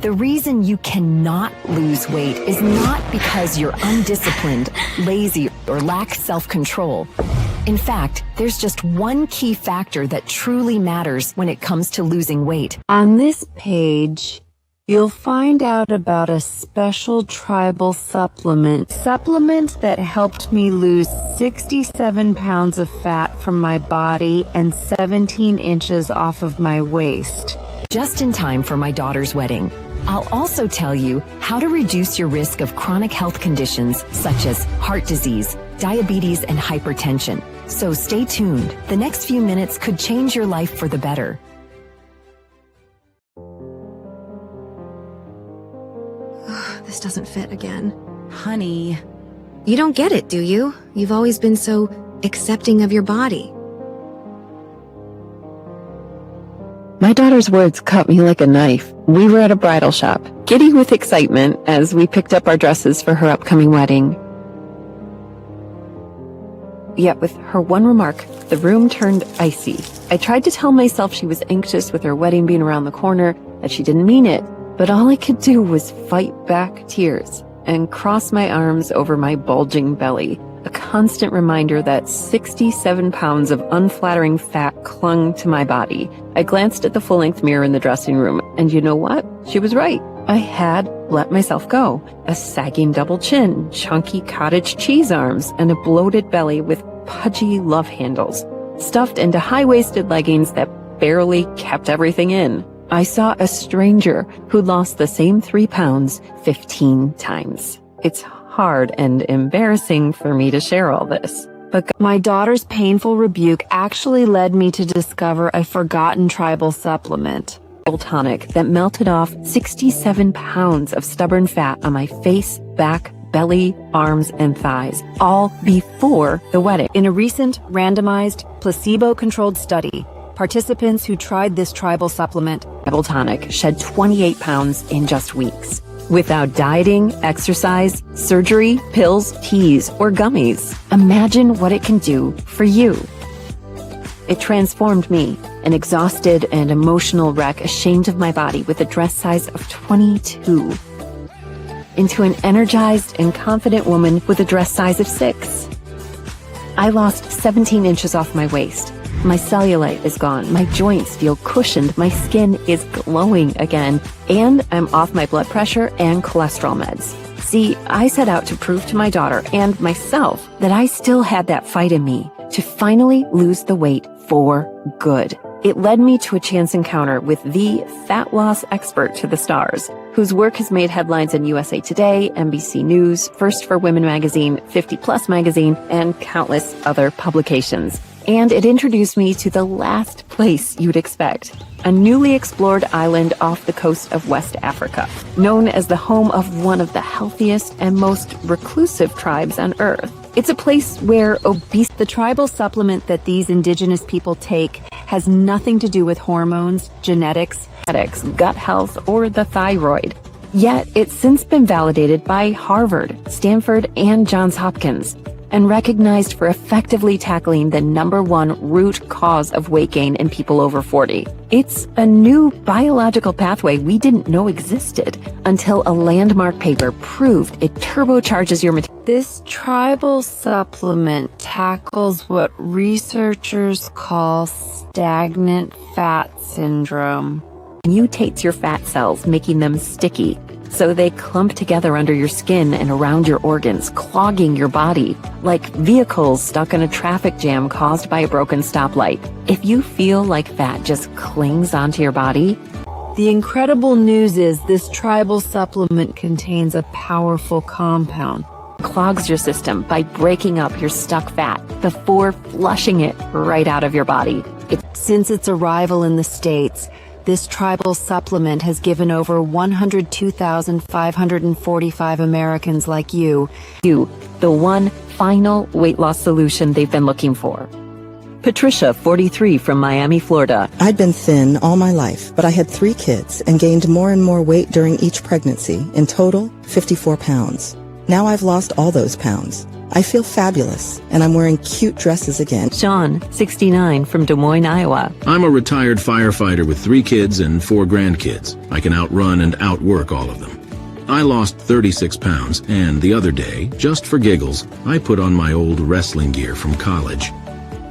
The reason you cannot lose weight is not because you're undisciplined, lazy, or lack self-control. In fact, there's just one key factor that truly matters when it comes to losing weight. On this page, you'll find out about a special tribal supplement that helped me lose 67 pounds of fat from my body and 17 inches off of my waist. Just in time for my daughter's wedding. I'll also tell you how to reduce your risk of chronic health conditions such as heart disease, diabetes, and hypertension. So stay tuned. The next few minutes could change your life for the better. This doesn't fit again. Honey, You don't get it, do you? You've always been so accepting of your body. My daughter's words cut me like a knife. We were at a bridal shop, giddy with excitement as we picked up our dresses for her upcoming wedding. Yet with her one remark, the room turned icy. I tried to tell myself she was anxious with her wedding being around the corner, that she didn't mean it, but all I could do was fight back tears and cross my arms over my bulging belly, a constant reminder that 67 pounds of unflattering fat clung to my body. I glanced at the full-length mirror in the dressing room, and you know what? She was right. I had let myself go. A sagging double chin, chunky cottage cheese arms, and a bloated belly with pudgy love handles, stuffed into high-waisted leggings that barely kept everything in. I saw a stranger who lost the same 3 pounds 15 times. It's hard and embarrassing for me to share all this. But my daughter's painful rebuke actually led me to discover a forgotten tribal supplement, tonic, that melted off 67 pounds of stubborn fat on my face, back, belly, arms, and thighs, all before the wedding. In a recent randomized placebo-controlled study, participants who tried this tribal supplement, tonic, shed 28 pounds in just weeks, without dieting, exercise, surgery, pills, teas, or gummies. Imagine what it can do for you. It transformed me, an exhausted and emotional wreck, ashamed of my body with a dress size of 22, into an energized and confident woman with a dress size of 6. I lost 17 inches off my waist. My cellulite is gone, my joints feel cushioned, my skin is glowing again, and I'm off my blood pressure and cholesterol meds. See, I set out to prove to my daughter and myself that I still had that fight in me to finally lose the weight for good. It led me to a chance encounter with the fat loss expert to the stars, whose work has made headlines in USA Today, NBC News, First for Women magazine, 50 Plus magazine, and countless other publications. And it introduced me to the last place you'd expect, a newly explored island off the coast of West Africa, known as the home of one of the healthiest and most reclusive tribes on Earth. It's a place where the tribal supplement that these indigenous people take has nothing to do with hormones, genetics, gut health, or the thyroid. Yet it's since been validated by Harvard, Stanford, and Johns Hopkins, and recognized for effectively tackling the #1 root cause of weight gain in people over 40. It's a new biological pathway we didn't know existed until a landmark paper proved it turbocharges your metabolism. This tribal supplement tackles what researchers call stagnant fat syndrome. It mutates your fat cells, making them sticky, so they clump together under your skin and around your organs, clogging your body, like vehicles stuck in a traffic jam caused by a broken stoplight. If you feel like fat just clings onto your body, the incredible news is this tribal supplement contains a powerful compound. It clogs your system by breaking up your stuck fat before flushing it right out of your body. Since its arrival in the States, this tribal supplement has given over 102,545 Americans like you the one final weight loss solution they've been looking for. Patricia, 43, from Miami, Florida. I'd been thin all my life, but I had 3 kids and gained more and more weight during each pregnancy, in total 54 pounds. Now I've lost all those pounds. I feel fabulous, and I'm wearing cute dresses again. Sean, 69, from Des Moines, Iowa. I'm a retired firefighter with 3 kids and 4 grandkids. I can outrun and outwork all of them. I lost 36 pounds, and the other day, just for giggles, I put on my old wrestling gear from college.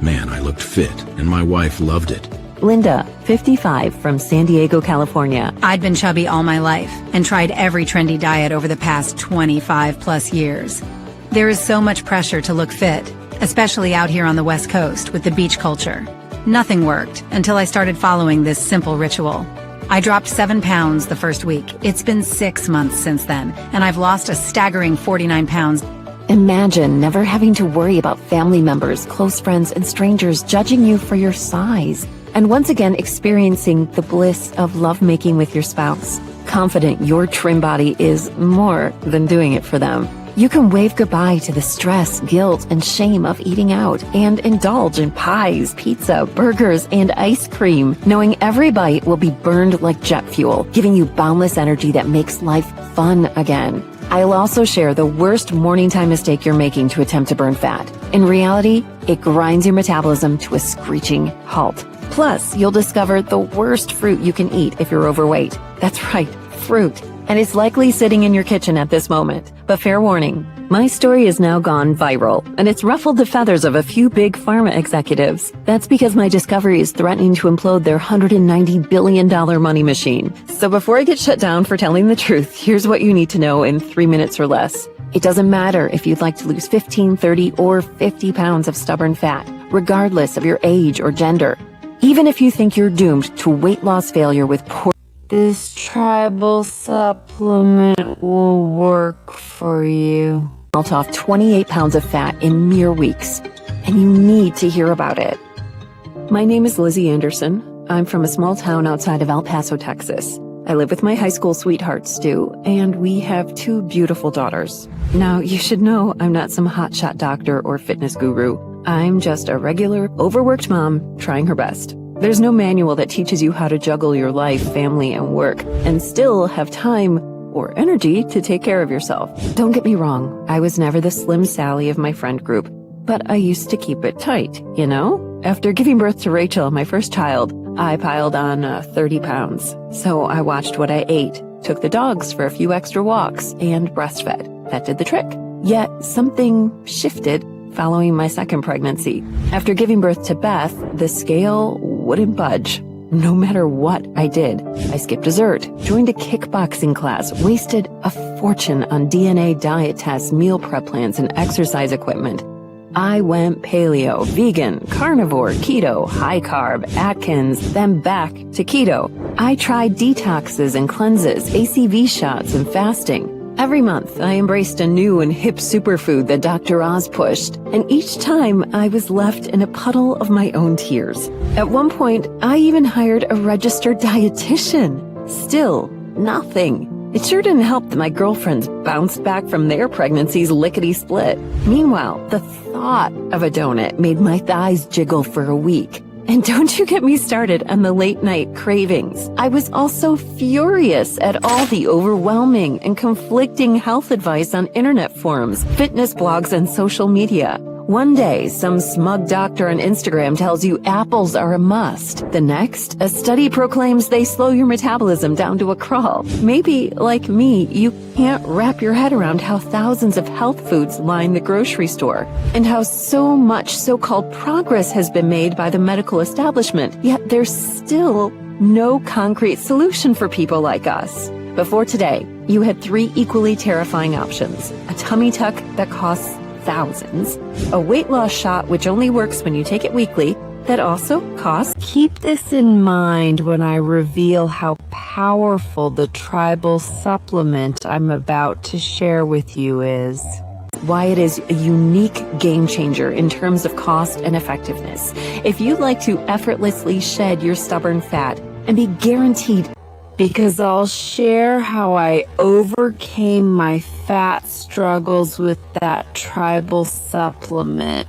Man, I looked fit, and my wife loved it. Linda, 55, from San Diego, California. I'd been chubby all my life and tried every trendy diet over the past 25 plus years. There is so much pressure to look fit, especially out here on the West Coast with the beach culture. Nothing worked until I started following this simple ritual. I dropped 7 pounds the first week. It's been 6 months since then, and I've lost a staggering 49 pounds. Imagine never having to worry about family members, close friends, and strangers judging you for your size. And once again experiencing the bliss of lovemaking with your spouse. Confident your trim body is more than doing it for them. You can wave goodbye to the stress, guilt, and shame of eating out and indulge in pies, pizza, burgers, and ice cream, knowing every bite will be burned like jet fuel, giving you boundless energy that makes life fun again. I'll also share the worst morning time mistake you're making to attempt to burn fat. In reality, it grinds your metabolism to a screeching halt. Plus, you'll discover the worst fruit you can eat if you're overweight. That's right, fruit. And it's likely sitting in your kitchen at this moment. But fair warning, my story has now gone viral, and it's ruffled the feathers of a few big pharma executives. That's because my discovery is threatening to implode their $190 billion money machine. So before I get shut down for telling the truth, here's what you need to know in 3 minutes or less. It doesn't matter if you'd like to lose 15, 30, or 50 pounds of stubborn fat, regardless of your age or gender. Even if you think you're doomed to weight loss failure with poor... This tribal supplement will work for you. Melt off 28 pounds of fat in mere weeks, and you need to hear about it. My name is Lizzie Anderson. I'm from a small town outside of El Paso, Texas. I live with my high school sweetheart, Stu, and we have 2 beautiful daughters. Now, you should know I'm not some hotshot doctor or fitness guru. I'm just a regular, overworked mom trying her best. There's no manual that teaches you how to juggle your life, family, and work, and still have time or energy to take care of yourself. Don't get me wrong, I was never the Slim Sally of my friend group, but I used to keep it tight, you know? After giving birth to Rachel, my first child, I piled on 30 pounds. So I watched what I ate, took the dogs for a few extra walks, and breastfed. That did the trick. Yet something shifted following my second pregnancy. After giving birth to Beth, the scale wouldn't budge. No matter what I did. I skipped dessert, joined a kickboxing class, wasted a fortune on DNA diet tests, meal prep plans, and exercise equipment. I went paleo, vegan, carnivore, keto, high carb, Atkins, then back to keto. I tried detoxes and cleanses, ACV shots, and fasting. Every month, I embraced a new and hip superfood that Dr. Oz pushed, and each time I was left in a puddle of my own tears. At one point, I even hired a registered dietitian. Still, nothing. It sure didn't help that my girlfriends bounced back from their pregnancies lickety-split. Meanwhile, the thought of a donut made my thighs jiggle for a week. And don't you get me started on the late-night cravings. I was also furious at all the overwhelming and conflicting health advice on internet forums, fitness blogs, and social media. One day, some smug doctor on Instagram tells you apples are a must. The next, a study proclaims they slow your metabolism down to a crawl. Maybe, like me, you can't wrap your head around how thousands of health foods line the grocery store, and how so much so-called progress has been made by the medical establishment, yet there's still no concrete solution for people like us. Before today, you had 3 equally terrifying options. A tummy tuck that costs thousands, a weight loss shot which only works when you take it weekly, that also costs. Keep this in mind when I reveal how powerful the tribal supplement I'm about to share with you is. Why it is a unique game changer in terms of cost and effectiveness. If you'd like to effortlessly shed your stubborn fat and be guaranteed, because I'll share how I overcame my fat struggles with that tribal supplement.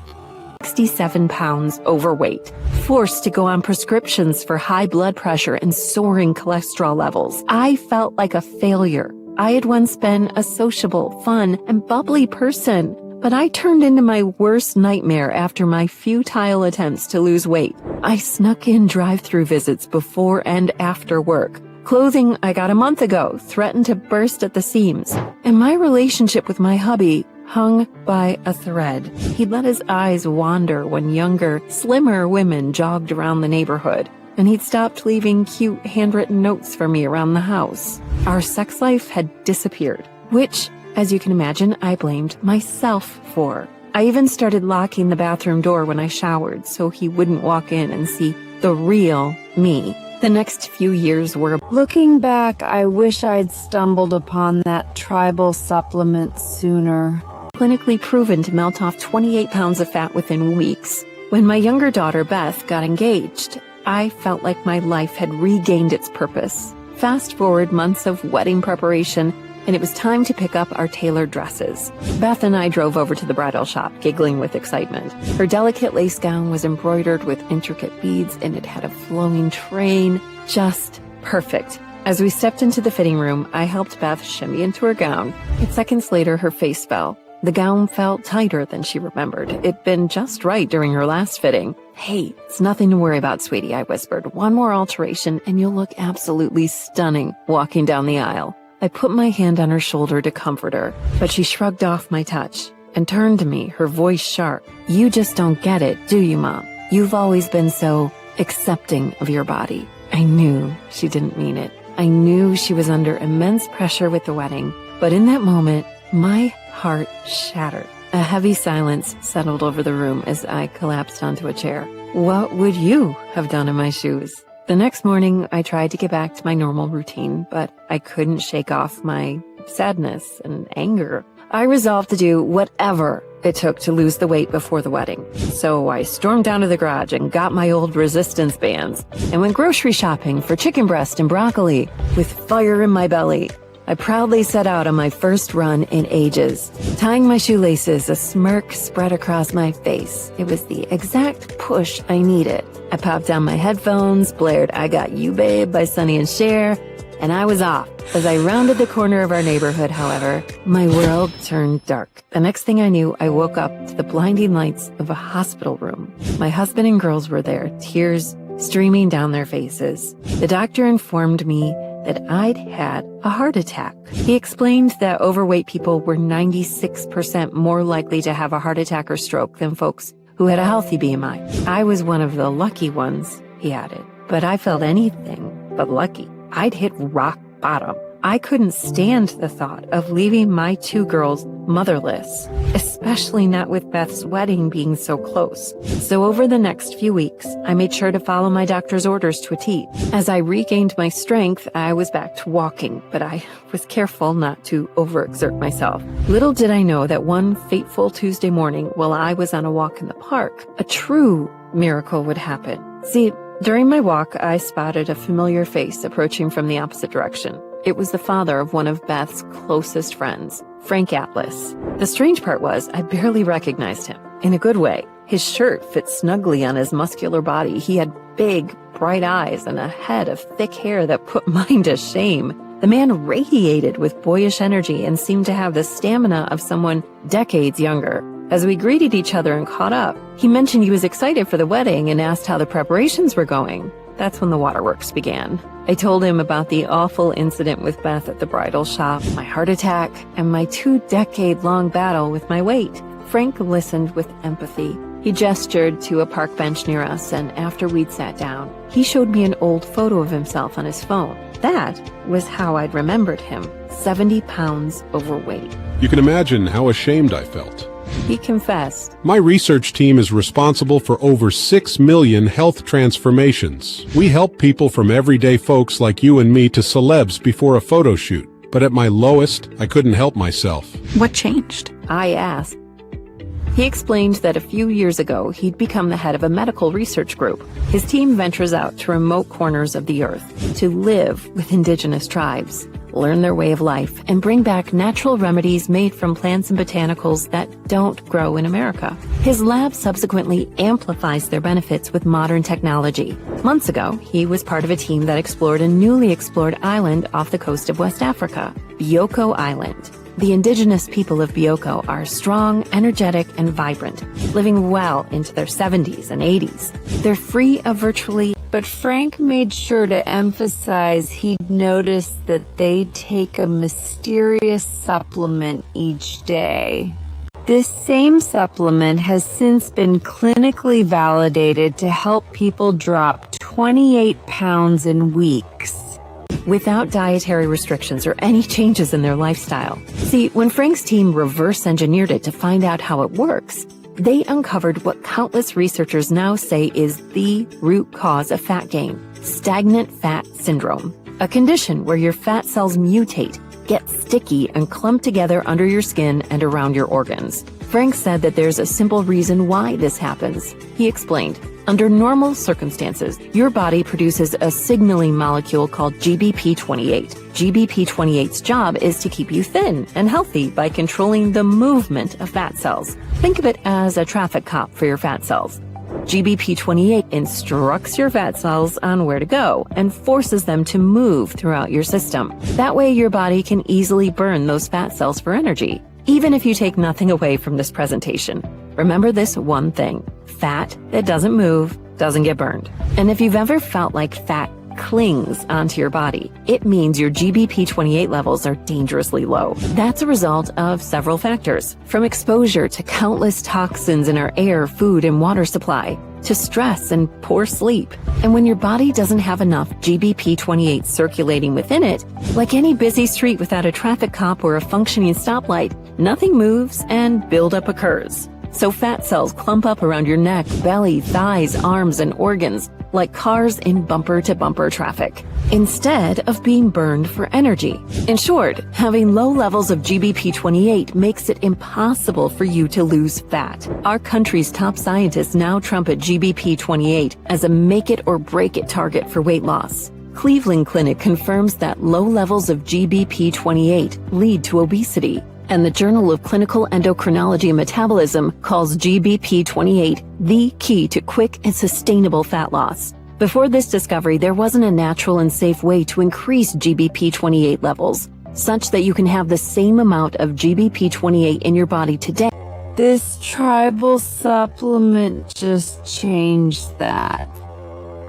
67 pounds overweight, forced to go on prescriptions for high blood pressure and soaring cholesterol levels. I felt like a failure. I had once been a sociable, fun, and bubbly person, but I turned into my worst nightmare after my futile attempts to lose weight. I snuck in drive-through visits before and after work. Clothing I got a month ago threatened to burst at the seams, and my relationship with my hubby hung by a thread. He'd let his eyes wander when younger, slimmer women jogged around the neighborhood, and he'd stopped leaving cute handwritten notes for me around the house. Our sex life had disappeared, which, as you can imagine, I blamed myself for. I even started locking the bathroom door when I showered so he wouldn't walk in and see the real me. The next few years were... Looking back, I wish I'd stumbled upon that tribal supplement sooner. Clinically proven to melt off 28 pounds of fat within weeks. When my younger daughter, Beth, got engaged, I felt like my life had regained its purpose. Fast forward months of wedding preparation, and it was time to pick up our tailored dresses. Beth and I drove over to the bridal shop, giggling with excitement. Her delicate lace gown was embroidered with intricate beads, and it had a flowing train. Just perfect. As we stepped into the fitting room, I helped Beth shimmy into her gown, and seconds later, her face fell. The gown felt tighter than she remembered. It'd been just right during her last fitting. "Hey, it's nothing to worry about, sweetie," I whispered. "One more alteration, and you'll look absolutely stunning walking down the aisle." I put my hand on her shoulder to comfort her, but she shrugged off my touch and turned to me, her voice sharp. "You just don't get it, do you, Mom? You've always been so accepting of your body." I knew she didn't mean it. I knew she was under immense pressure with the wedding, but in that moment, my heart shattered. A heavy silence settled over the room as I collapsed onto a chair. What would you have done in my shoes? The next morning, I tried to get back to my normal routine, but I couldn't shake off my sadness and anger. I resolved to do whatever it took to lose the weight before the wedding. So I stormed down to the garage and got my old resistance bands and went grocery shopping for chicken breast and broccoli with fire in my belly. I proudly set out on my first run in ages. Tying my shoelaces, a smirk spread across my face. It was the exact push I needed. I popped down my headphones, blared "I Got You Babe" by Sonny and Cher, and I was off. As I rounded the corner of our neighborhood, however, my world turned dark. The next thing I knew, I woke up to the blinding lights of a hospital room. My husband and girls were there, tears streaming down their faces. The doctor informed me that I'd had a heart attack. He explained that overweight people were 96% more likely to have a heart attack or stroke than folks who had a healthy BMI. I was one of the lucky ones, he added, but I felt anything but lucky. I'd hit rock bottom. I couldn't stand the thought of leaving my two girls motherless, especially not with Beth's wedding being so close. So over the next few weeks, I made sure to follow my doctor's orders to a T. As I regained my strength, I was back to walking, but I was careful not to overexert myself. Little did I know that one fateful Tuesday morning, while I was on a walk in the park, a true miracle would happen. See, during my walk, I spotted a familiar face approaching from the opposite direction. It was the father of one of Beth's closest friends, Frank Atlas. The strange part was I barely recognized him, in a good way. His shirt fit snugly on his muscular body. He had big, bright eyes and a head of thick hair that put mine to shame. The man radiated with boyish energy and seemed to have the stamina of someone decades younger. As we greeted each other and caught up, he mentioned he was excited for the wedding and asked how the preparations were going. That's when the waterworks began. I told him about the awful incident with Beth at the bridal shop, my heart attack, and my 2-decade-long battle with my weight. Frank listened with empathy. He gestured to a park bench near us, and after we'd sat down, he showed me an old photo of himself on his phone. That was how I'd remembered him, 70 pounds overweight. You can imagine how ashamed I felt. He confessed. My research team is responsible for over 6 million health transformations. We help people from everyday folks like you and me to celebs before a photo shoot. But at my lowest, I couldn't help myself. What changed? I asked. He explained that a few years ago, he'd become the head of a medical research group. His team ventures out to remote corners of the earth to live with indigenous tribes. learn their way of life, and bring back natural remedies made from plants and botanicals that don't grow in America. His lab subsequently amplifies their benefits with modern technology. Months ago, he was part of a team that explored a newly explored island off the coast of West Africa, Bioko Island. The indigenous people of Bioko are strong, energetic, and vibrant, living well into their 70s and 80s. They're free of virtually... But Frank made sure to emphasize he'd noticed that they take a mysterious supplement each day. This same supplement has since been clinically validated to help people drop 28 pounds in weeks, without dietary restrictions or any changes in their lifestyle. See, when Frank's team reverse engineered it to find out how it works, they uncovered what countless researchers now say is the root cause of fat gain: stagnant fat syndrome, a condition where your fat cells mutate, get sticky, and clump together under your skin and around your organs. Frank said that there's a simple reason why this happens. He explained, under normal circumstances, your body produces a signaling molecule called GBP28. GBP28's job is to keep you thin and healthy by controlling the movement of fat cells. Think of it as a traffic cop for your fat cells. GBP28 instructs your fat cells on where to go and forces them to move throughout your system. That way your body can easily burn those fat cells for energy. Even if you take nothing away from this presentation, remember this one thing: fat that doesn't move doesn't get burned. And if you've ever felt like fat clings onto your body, it means your GBP28 levels are dangerously low. That's a result of several factors, from exposure to countless toxins in our air, food, and water supply, to stress and poor sleep. And when your body doesn't have enough GBP28 circulating within it, like any busy street without a traffic cop or a functioning stoplight, nothing moves and buildup occurs. So fat cells clump up around your neck, belly, thighs, arms, and organs, like cars in bumper-to-bumper traffic, instead of being burned for energy. In short, having low levels of GBP28 makes it impossible for you to lose fat. Our country's top scientists now trumpet GBP28 as a make-it-or-break-it target for weight loss. Cleveland Clinic confirms that low levels of GBP28 lead to obesity, and the Journal of Clinical Endocrinology and Metabolism calls GBP28 the key to quick and sustainable fat loss. Before this discovery, there wasn't a natural and safe way to increase GBP28 levels, such that you can have the same amount of GBP28 in your body today. This tribal supplement just changed that.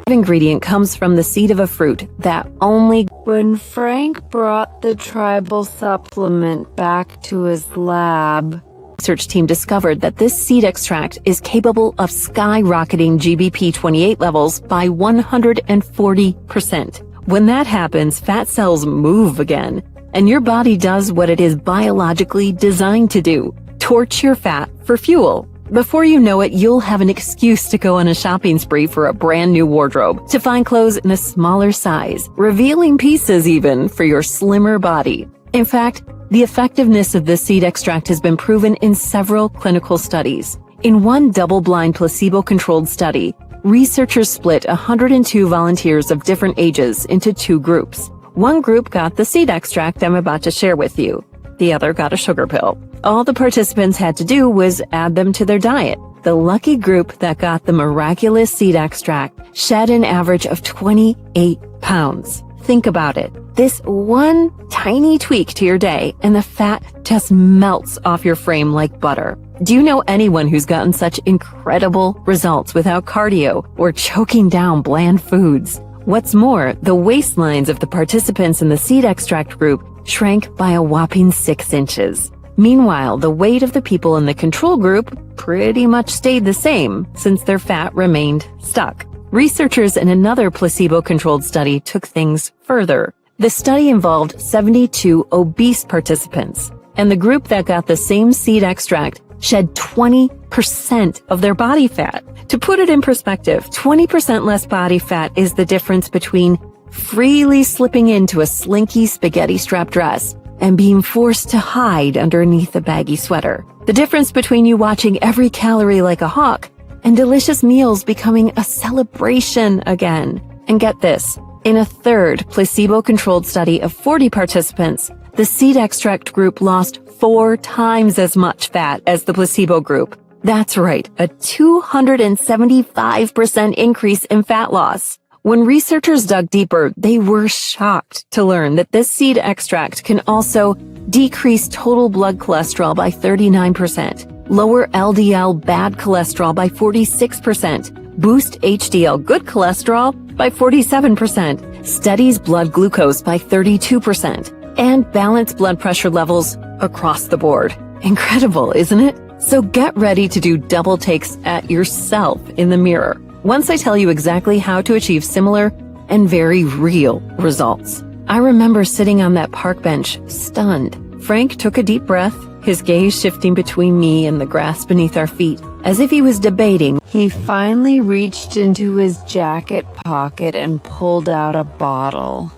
Ingredient comes from the seed of a fruit that only... When Frank brought the tribal supplement back to his lab, research team discovered that this seed extract is capable of skyrocketing GBP28 levels by 140%. When that happens, fat cells move again, and your body does what it is biologically designed to do: torch your fat for fuel. Before you know it, you'll have an excuse to go on a shopping spree for a brand new wardrobe, to find clothes in a smaller size, revealing pieces even for your slimmer body. In fact, the effectiveness of this seed extract has been proven in several clinical studies. In one double-blind placebo-controlled study, researchers split 102 volunteers of different ages into two groups. One group got the seed extract I'm about to share with you. The other got a sugar pill. All the participants had to do was add them to their diet. The lucky group that got the miraculous seed extract shed an average of 28 pounds. Think about it. This one tiny tweak to your day and the fat just melts off your frame like butter. Do you know anyone who's gotten such incredible results without cardio or choking down bland foods? What's more, the waistlines of the participants in the seed extract group shrank by a whopping 6 inches. Meanwhile, the weight of the people in the control group pretty much stayed the same, since their fat remained stuck. Researchers in another placebo-controlled study took things further. The study involved 72 obese participants, and the group that got the same seed extract shed 20% of their body fat. To put it in perspective, 20% less body fat is the difference between freely slipping into a slinky spaghetti strap dress and being forced to hide underneath a baggy sweater. The difference between you watching every calorie like a hawk and delicious meals becoming a celebration again. And get this, In a third placebo-controlled study of 40 participants, the seed extract group lost 4 times as much fat as the placebo group. That's right, a 275% increase in fat loss. When researchers dug deeper, they were shocked to learn that this seed extract can also decrease total blood cholesterol by 39%, lower LDL bad cholesterol by 46%, boost HDL good cholesterol by 47%, steadies blood glucose by 32%, and balance blood pressure levels across the board. Incredible, isn't it? So get ready to do double takes at yourself in the mirror once I tell you exactly how to achieve similar and very real results. I remember sitting on that park bench, stunned. Frank took a deep breath, his gaze shifting between me and the grass beneath our feet, as if he was debating. He finally reached into his jacket pocket and pulled out a bottle.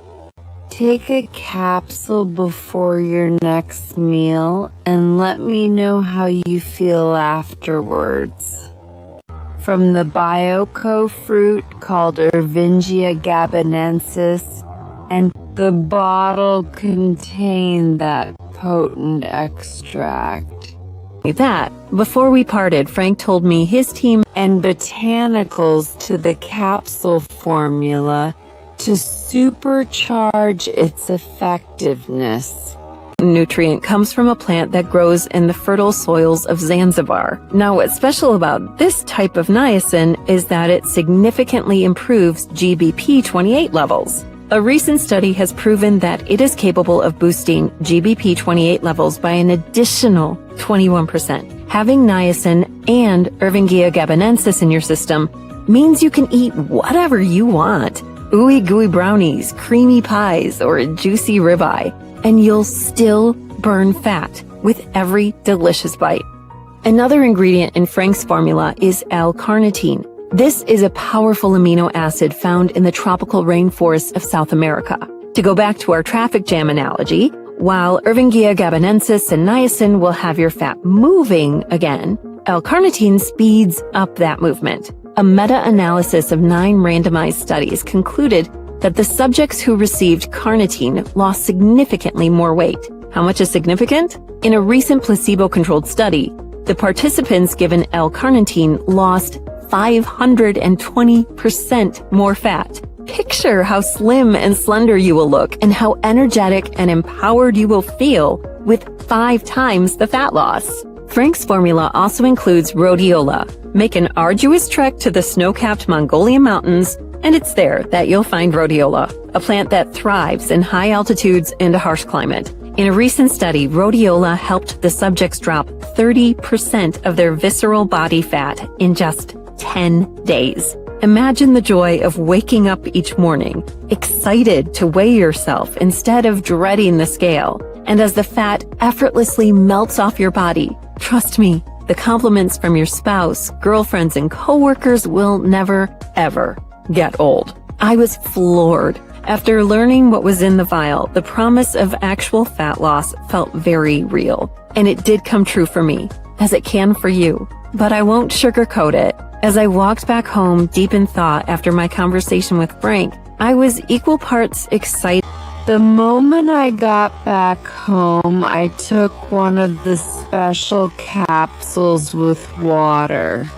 Take a capsule before your next meal and let me know how you feel afterwards. From the Bioco fruit called Ervingia gabonensis, and the bottle contained that potent extract. That, before we parted, Frank told me his team and botanicals to the capsule formula to supercharge its effectiveness. Nutrient comes from a plant that grows in the fertile soils of Zanzibar. Now, what's special about this type of niacin is that it significantly improves GBP28 levels. A recent study has proven that it is capable of boosting GBP28 levels by an additional 21%. Having niacin and Ervingia gabonensis in your system means you can eat whatever you want. Ooey gooey brownies, creamy pies, or a juicy ribeye, and you'll still burn fat with every delicious bite. Another ingredient in Frank's formula is L-carnitine. This is a powerful amino acid found in the tropical rainforests of South America. To go back to our traffic jam analogy, while Ervingia gabonensis and niacin will have your fat moving again, L-carnitine speeds up that movement. A meta-analysis of 9 randomized studies concluded that the subjects who received carnitine lost significantly more weight. How much is significant? In a recent placebo-controlled study, the participants given L-carnitine lost 520% more fat. Picture how slim and slender you will look and how energetic and empowered you will feel with 5 times the fat loss. Frank's formula also includes rhodiola. Make an arduous trek to the snow-capped Mongolian mountains, and it's there that you'll find rhodiola, a plant that thrives in high altitudes and a harsh climate. In a recent study, rhodiola helped the subjects drop 30% of their visceral body fat in just 10 days. Imagine the joy of waking up each morning, excited to weigh yourself instead of dreading the scale. And as the fat effortlessly melts off your body, trust me, the compliments from your spouse, girlfriends, and coworkers will never, ever get old. I was floored. After learning what was in the vial, the promise of actual fat loss felt very real. And it did come true for me, as it can for you. But I won't sugarcoat it. As I walked back home deep in thought after my conversation with Frank, I was equal parts excited. The moment I got back home, I took one of the special capsules with water.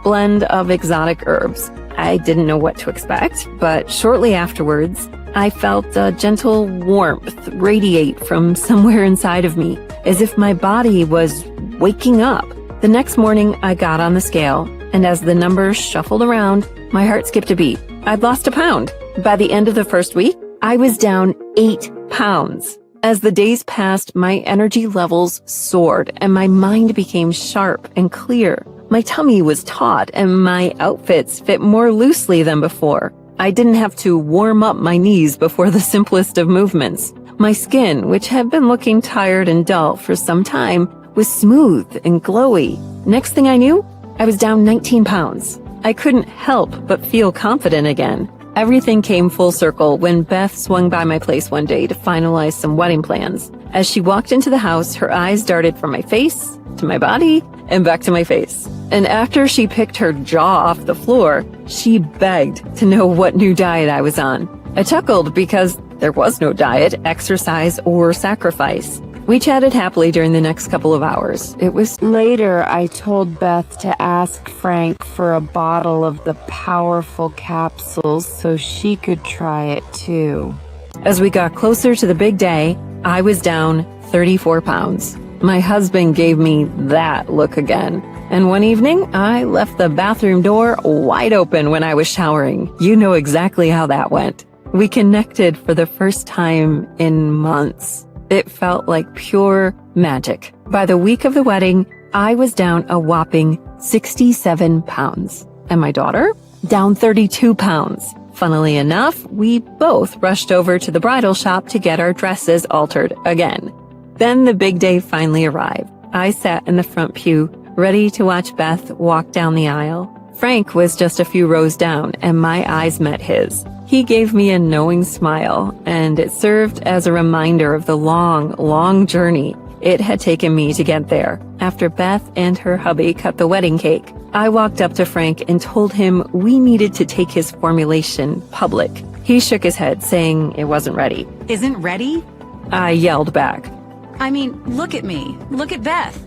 Blend of exotic herbs. I didn't know what to expect, but shortly afterwards, I felt a gentle warmth radiate from somewhere inside of me, as if my body was waking up. The next morning, I got on the scale, and as the numbers shuffled around, my heart skipped a beat. I'd lost a pound. By the end of the first week, I was down 8 pounds. As the days passed, my energy levels soared, and my mind became sharp and clear. My tummy was taut, and my outfits fit more loosely than before. I didn't have to warm up my knees before the simplest of movements. My skin, which had been looking tired and dull for some time, was smooth and glowy. Next thing I knew, I was down 19 pounds. I couldn't help but feel confident again. Everything came full circle when Beth swung by my place one day to finalize some wedding plans. As she walked into the house, her eyes darted from my face to my body and back to my face. And after she picked her jaw off the floor, she begged to know what new diet I was on. I chuckled because there was no diet, exercise, or sacrifice. We chatted happily during the next couple of hours. It was Later, I told Beth to ask Frank for a bottle of the powerful capsules so she could try it too. As we got closer to the big day, I was down 34 pounds. My husband gave me that look again. And one evening, I left the bathroom door wide open when I was showering. You know exactly how that went. We connected for the first time in months. It felt like pure magic. By the week of the wedding, I was down a whopping 67 pounds. And my daughter? Down 32 pounds. Funnily enough, we both rushed over to the bridal shop to get our dresses altered again. Then the big day finally arrived. I sat in the front pew, ready to watch Beth walk down the aisle. Frank was just a few rows down, and my eyes met his. He gave me a knowing smile, and it served as a reminder of the long, long journey it had taken me to get there. After Beth and her hubby cut the wedding cake, I walked up to Frank and told him we needed to take his formulation public. He shook his head, saying it wasn't ready. Isn't ready? I yelled back. I mean, look at me. Look at Beth.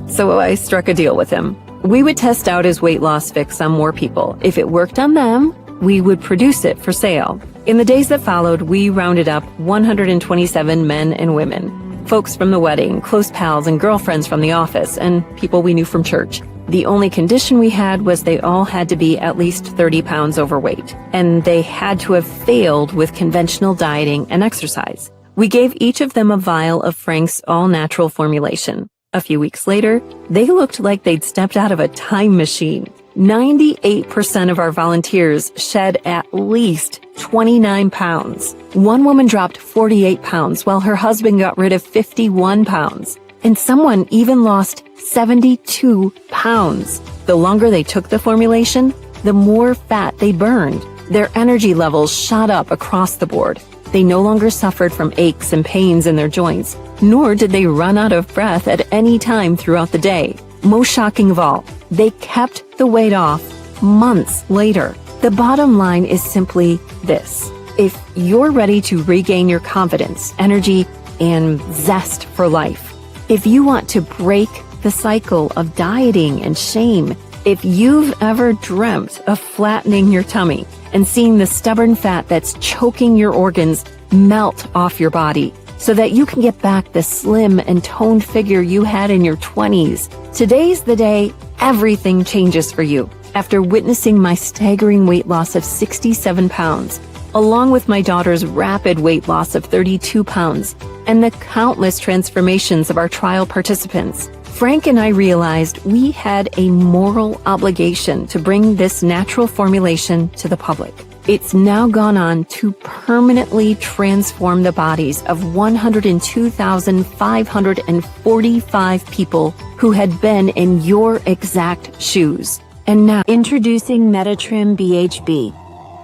So I struck a deal with him. We would test out his weight loss fix on more people. If it worked on them, we would produce it for sale. In the days that followed, we rounded up 127 men and women, folks from the wedding, close pals and girlfriends from the office, and people we knew from church. The only condition we had was they all had to be at least 30 pounds overweight, and they had to have failed with conventional dieting and exercise. We gave each of them a vial of Frank's all-natural formulation. A few weeks later, they looked like they'd stepped out of a time machine. 98% of our volunteers shed at least 29 pounds. One woman dropped 48 pounds while her husband got rid of 51 pounds. And someone even lost 72 pounds. The longer they took the formulation, the more fat they burned. Their energy levels shot up across the board. They no longer suffered from aches and pains in their joints, nor did they run out of breath at any time throughout the day. Most shocking of all, they kept the weight off months later. The bottom line is simply this. If you're ready to regain your confidence, energy, and zest for life, if you want to break the cycle of dieting and shame, if you've ever dreamt of flattening your tummy and seeing the stubborn fat that's choking your organs melt off your body so that you can get back the slim and toned figure you had in your 20s, today's the day everything changes for you. After witnessing my staggering weight loss of 67 pounds, along with my daughter's rapid weight loss of 32 pounds, and the countless transformations of our trial participants, Frank and I realized we had a moral obligation to bring this natural formulation to the public. It's now gone on to permanently transform the bodies of 102,545 people who had been in your exact shoes. And now, introducing Metatrim BHB.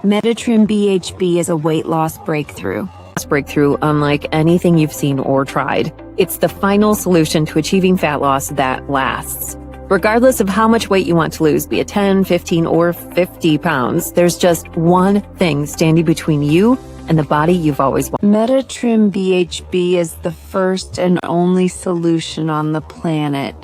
Metatrim BHB is a weight loss breakthrough. Breakthrough unlike anything you've seen or tried. It's the final solution to achieving fat loss that lasts. Regardless of how much weight you want to lose, be it 10, 15, or 50 pounds, there's just one thing standing between you and the body you've always wanted. Metatrim BHB is the first and only solution on the planet.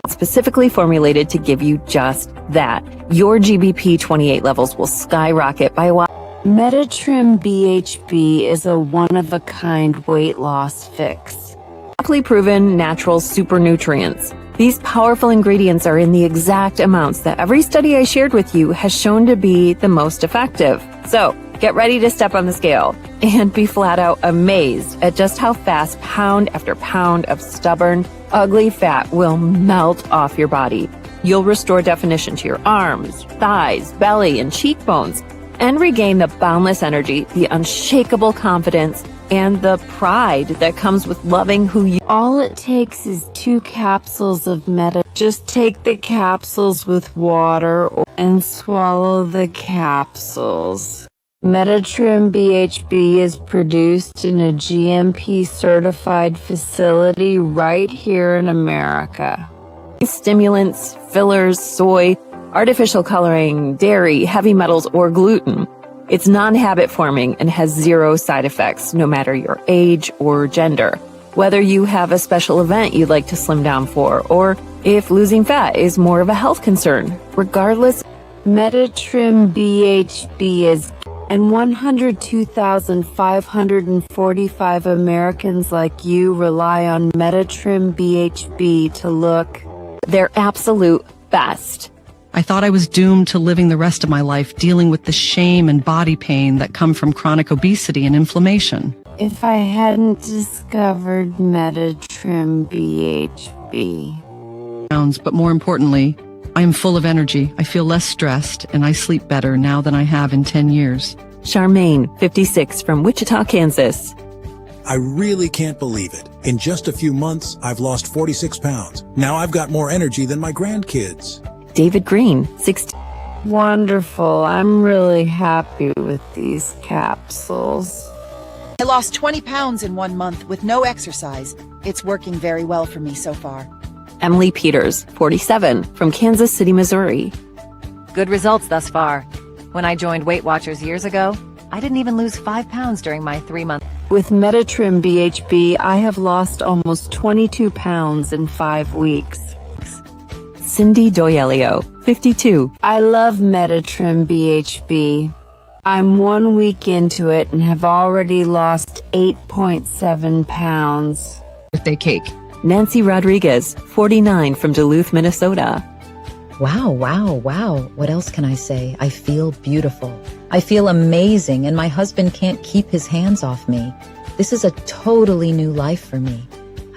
Specifically formulated to give you just that. Your GBP28 levels will skyrocket by a while. Metatrim BHB is a one-of-a-kind weight loss fix. Clinically proven natural super nutrients. These powerful ingredients are in the exact amounts that every study I shared with you has shown to be the most effective. So, get ready to step on the scale and be flat out amazed at just how fast pound after pound of stubborn, ugly fat will melt off your body. You'll restore definition to your arms, thighs, belly, and cheekbones, and regain the boundless energy, the unshakable confidence, and the pride that comes with loving who you are. All it takes is 2 capsules of Meta. Just take the capsules with water and swallow the capsules. Metatrim BHB is produced in a GMP-certified facility right here in America. Stimulants, fillers, soy, artificial coloring, dairy, heavy metals, or gluten. It's non-habit forming and has 0 side effects, no matter your age or gender. Whether you have a special event you'd like to slim down for, or if losing fat is more of a health concern. Regardless, Metatrim BHB is, and 102,545 Americans like you rely on Metatrim BHB to look their absolute best. I thought I was doomed to living the rest of my life dealing with the shame and body pain that come from chronic obesity and inflammation. if I hadn't discovered Metatrim BHB. But more importantly, I am full of energy. I feel less stressed and I sleep better now than I have in 10 years. Charmaine, 56, from Wichita, Kansas. I really can't believe it. In just a few months, I've lost 46 pounds. Now I've got more energy than my grandkids. David Green, 60. Wonderful. I'm really happy with these capsules. I lost 20 pounds in 1 month with no exercise. It's working very well for me so far. Emily Peters, 47, from Kansas City, Missouri. Good results thus far. When I joined Weight Watchers years ago, I didn't even lose 5 pounds during my 3-month. With Metatrim BHB, I have lost almost 22 pounds in 5 weeks. Cindy Doyelio, 52. I love Metatrim BHB. I'm 1 week into it and have already lost 8.7 pounds. Birthday cake. Nancy Rodriguez, 49, from Duluth, Minnesota. Wow. What else can I say? I feel beautiful. I feel amazing, and my husband can't keep his hands off me. This is a totally new life for me.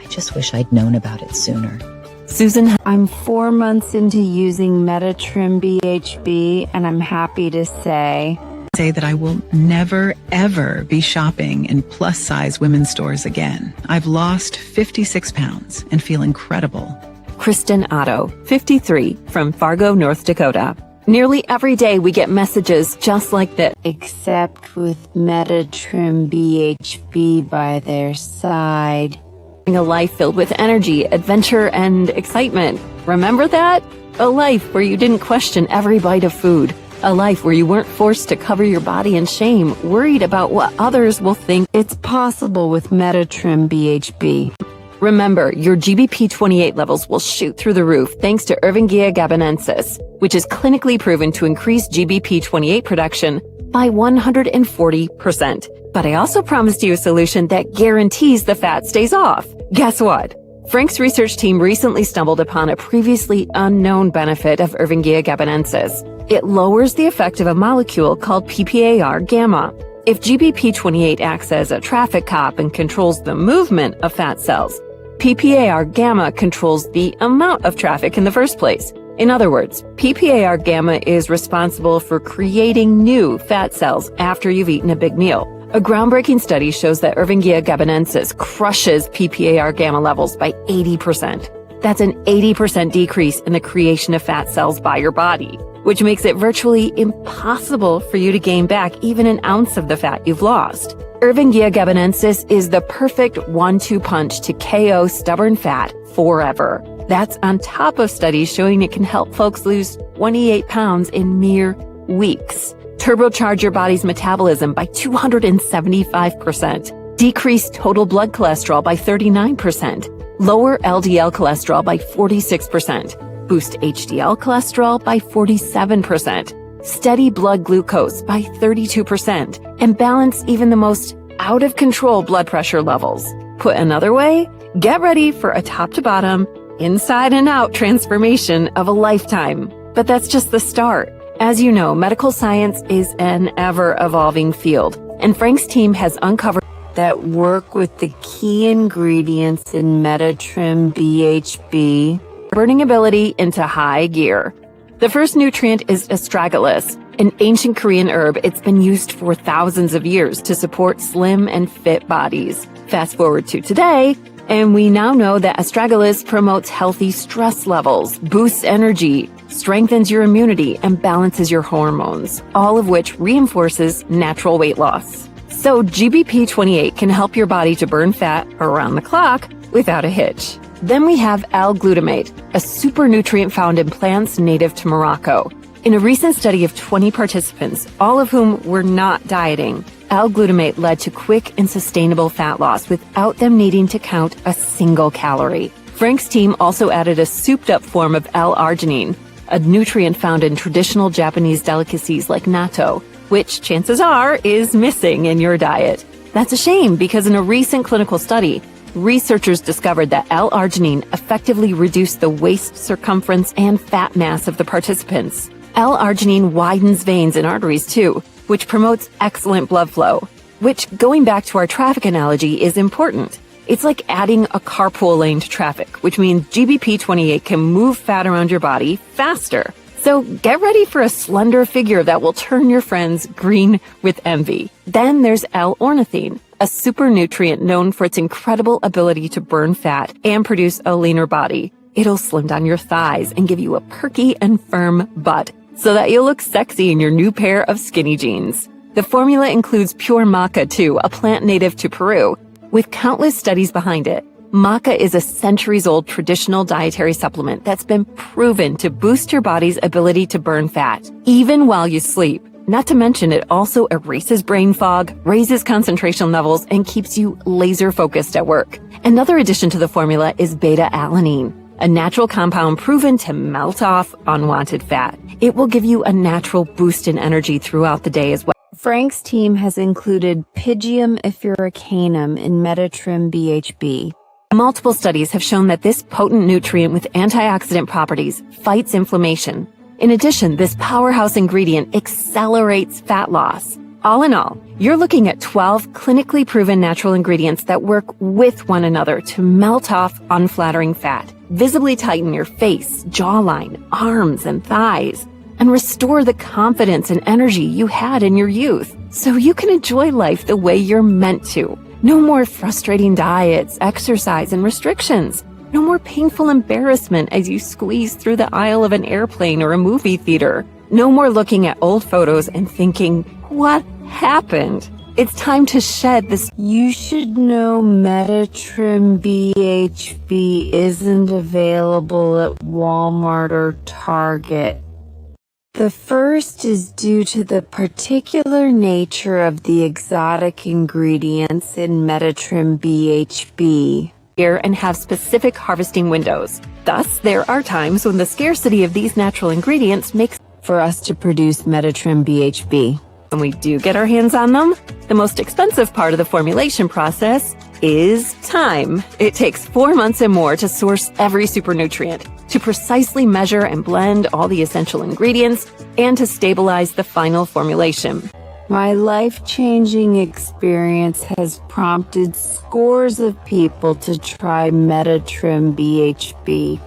I just wish I'd known about it sooner. Susan, I'm 4 months into using Metatrim BHB, and I'm happy to say That I will never, ever be shopping in plus-size women's stores again. I've lost 56 pounds and feel incredible. Kristen Otto, 53, from Fargo, North Dakota. Nearly every day we get messages just like this. except with Metatrim BHB by their side. A life filled with energy, adventure, and excitement. Remember that? A life where you didn't question every bite of food. A life where you weren't forced to cover your body in shame, worried about what others will think. It's possible with Metatrim BHB. Remember, your GBP28 levels will shoot through the roof thanks to Ervingia gabonensis, which is clinically proven to increase GBP28 production by 140%. But I also promised you a solution that guarantees the fat stays off. Guess what? Frank's research team recently stumbled upon a previously unknown benefit of Ervingia gabonensis. It lowers the effect of a molecule called PPAR gamma. If GBP28 acts as a traffic cop and controls the movement of fat cells, PPAR gamma controls the amount of traffic in the first place. In other words, PPAR gamma is responsible for creating new fat cells after you've eaten a big meal. A groundbreaking study shows that Ervingia gabonensis crushes PPAR gamma levels by 80%. That's an 80% decrease in the creation of fat cells by your body, which makes it virtually impossible for you to gain back even an ounce of the fat you've lost. Ervingia gabonensis is the perfect 1-2 punch to KO stubborn fat forever. That's on top of studies showing it can help folks lose 28 pounds in mere weeks. Turbocharge your body's metabolism by 275%. Decrease total blood cholesterol by 39%. Lower LDL cholesterol by 46%. Boost HDL cholesterol by 47%. Steady blood glucose by 32%. And balance even the most out-of-control blood pressure levels. Put another way, get ready for a top-to-bottom, inside and out transformation of a lifetime. But that's just the start. As you know, medical science is an ever-evolving field, and Frank's team has uncovered that work with the key ingredients in Metatrim BHB, burning ability into high gear. The first nutrient is astragalus, an ancient Korean herb. It's been used for thousands of years to support slim and fit bodies. Fast forward to today, and we now know that astragalus promotes healthy stress levels, boosts energy, strengthens your immunity, and balances your hormones, all of which reinforces natural weight loss. So GBP28 can help your body to burn fat around the clock without a hitch. Then we have L-glutamate, a super nutrient found in plants native to Morocco. In a recent study of 20 participants, all of whom were not dieting, L-glutamate led to quick and sustainable fat loss without them needing to count a single calorie. Frank's team also added a souped-up form of L-arginine, a nutrient found in traditional Japanese delicacies like natto, which chances are is missing in your diet. That's a shame because in a recent clinical study, researchers discovered that L-arginine effectively reduced the waist circumference and fat mass of the participants. L-arginine widens veins and arteries too, which promotes excellent blood flow, which, going back to our traffic analogy, is important. It's like adding a carpool lane to traffic, which means GBP28 can move fat around your body faster. So get ready for a slender figure that will turn your friends green with envy. Then there's L-ornithine, a super nutrient known for its incredible ability to burn fat and produce a leaner body. It'll slim down your thighs and give you a perky and firm butt so that you'll look sexy in your new pair of skinny jeans. The formula includes pure maca too, a plant native to Peru, with countless studies behind it. Maca is a centuries-old traditional dietary supplement that's been proven to boost your body's ability to burn fat, even while you sleep. Not to mention, it also erases brain fog, raises concentration levels, and keeps you laser-focused at work. Another addition to the formula is beta-alanine, a natural compound proven to melt off unwanted fat. It will give you a natural boost in energy throughout the day as well. Frank's team has included Pygium ifericanum in Metatrim BHB. Multiple studies have shown that this potent nutrient with antioxidant properties fights inflammation. In addition, this powerhouse ingredient accelerates fat loss. All in all, you're looking at 12 clinically proven natural ingredients that work with one another to melt off unflattering fat, visibly tighten your face, jawline, arms, and thighs, and restore the confidence and energy you had in your youth, so you can enjoy life the way you're meant to. No more frustrating diets, exercise, and restrictions. No more painful embarrassment as you squeeze through the aisle of an airplane or a movie theater. No more looking at old photos and thinking, what happened? It's time to shed this. You should know Metatrim BHB isn't available at Walmart or Target. The first is due to the particular nature of the exotic ingredients in Metatrim BHB. And have specific harvesting windows. Thus, there are times when the scarcity of these natural ingredients makes for us to produce Metatrim BHB. When we do get our hands on them, the most expensive part of the formulation process is time. It takes 4 months and more to source every super nutrient, to precisely measure and blend all the essential ingredients, and to stabilize the final formulation. My life-changing experience has prompted scores of people to try Metatrim BHB.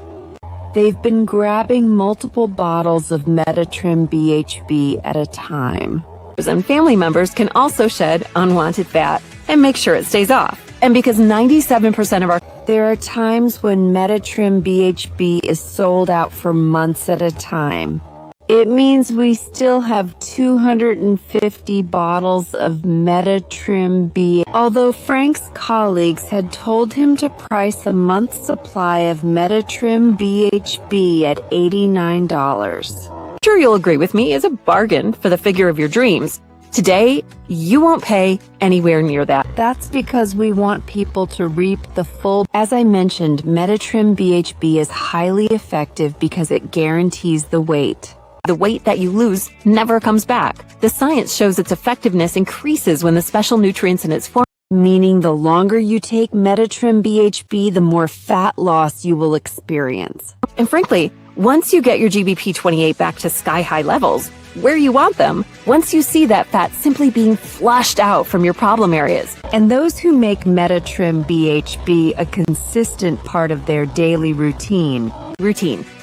They've been grabbing multiple bottles of Metatrim BHB at a time. And family members can also shed unwanted fat and make sure it stays off. And because 97% of our... There are times when Metatrim BHB is sold out for months at a time. It means we still have 250 bottles of Metatrim B. Although Frank's colleagues had told him to price a month's supply of Metatrim BHB at $89. Sure, you'll agree with me, is a bargain for the figure of your dreams. Today, you won't pay anywhere near that. That's because we want people to reap the full. As I mentioned, Metatrim BHB is highly effective because it guarantees the weight. The weight that you lose never comes back. The science shows its effectiveness increases when the special nutrients in its form, meaning the longer you take Metatrim BHB, the more fat loss you will experience. And frankly, once you get your GBP28 back to sky-high levels, where you want them, once you see that fat simply being flushed out from your problem areas. And those who make Metatrim BHB a consistent part of their daily routine,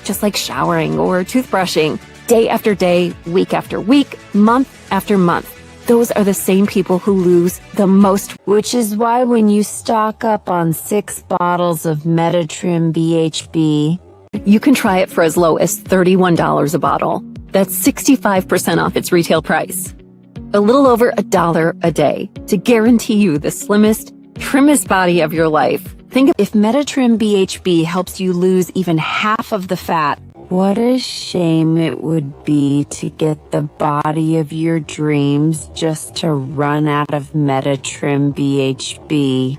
just like showering or toothbrushing, day after day, week after week, month after month. Those are the same people who lose the most. Which is why when you stock up on 6 bottles of Metatrim BHB, you can try it for as low as $31 a bottle. That's 65% off its retail price. A little over $1 a day to guarantee you the slimmest, trimmest body of your life. Think of if Metatrim BHB helps you lose even half of the fat What a shame it would be to get the body of your dreams just to run out of Metatrim BHB.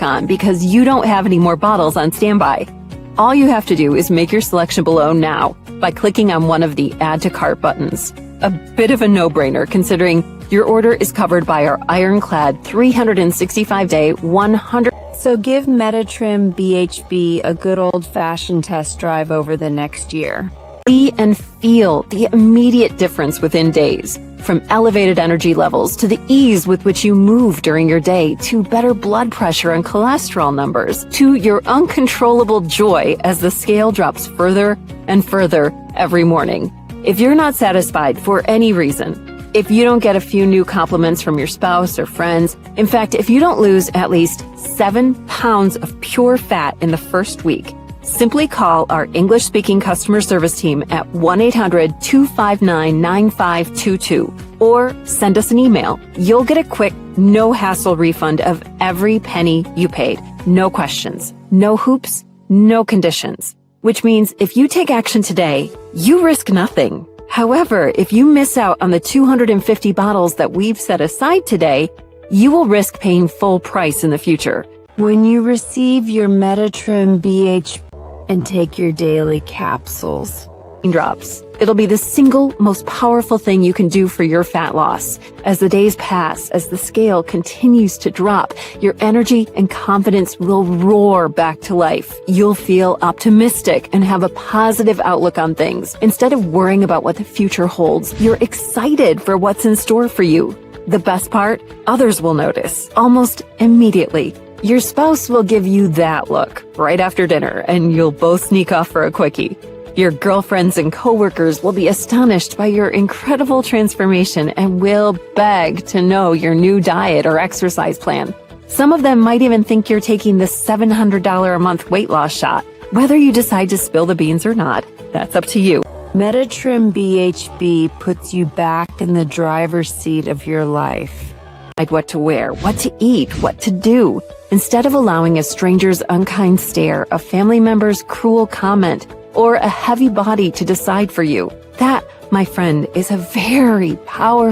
On because you don't have any more bottles on standby. All you have to do is make your selection below now by clicking on one of the Add to Cart buttons. A bit of a no-brainer considering your order is covered by our ironclad 365-day 100. So give Metatrim BHB a good old-fashioned test drive over the next year. See and feel the immediate difference within days. From elevated energy levels to the ease with which you move during your day, to better blood pressure and cholesterol numbers, to your uncontrollable joy as the scale drops further and further every morning. If you're not satisfied for any reason, if you don't get a few new compliments from your spouse or friends, in fact, if you don't lose at least 7 pounds of pure fat in the first week, simply call our English-speaking customer service team at 1-800-259-9522 or send us an email. You'll get a quick, no-hassle refund of every penny you paid. No questions, no hoops, no conditions. Which means if you take action today, you risk nothing. However, if you miss out on the 250 bottles that we've set aside today, you will risk paying full price in the future. When you receive your Metatrim BHB and take your daily capsules, drops. It'll be the single most powerful thing you can do for your fat loss. As the days pass, as the scale continues to drop, your energy and confidence will roar back to life. You'll feel optimistic and have a positive outlook on things. Instead of worrying about what the future holds, you're excited for what's in store for you. The best part? Others will notice almost immediately. Your spouse will give you that look right after dinner, and you'll both sneak off for a quickie. Your girlfriends and coworkers will be astonished by your incredible transformation and will beg to know your new diet or exercise plan. Some of them might even think you're taking the $700 a month weight loss shot. Whether you decide to spill the beans or not, that's up to you. Metatrim BHB puts you back in the driver's seat of your life. What to wear, what to eat, what to do. Instead of allowing a stranger's unkind stare, a family member's cruel comment, or a heavy body to decide for you. That, my friend, is a very powerful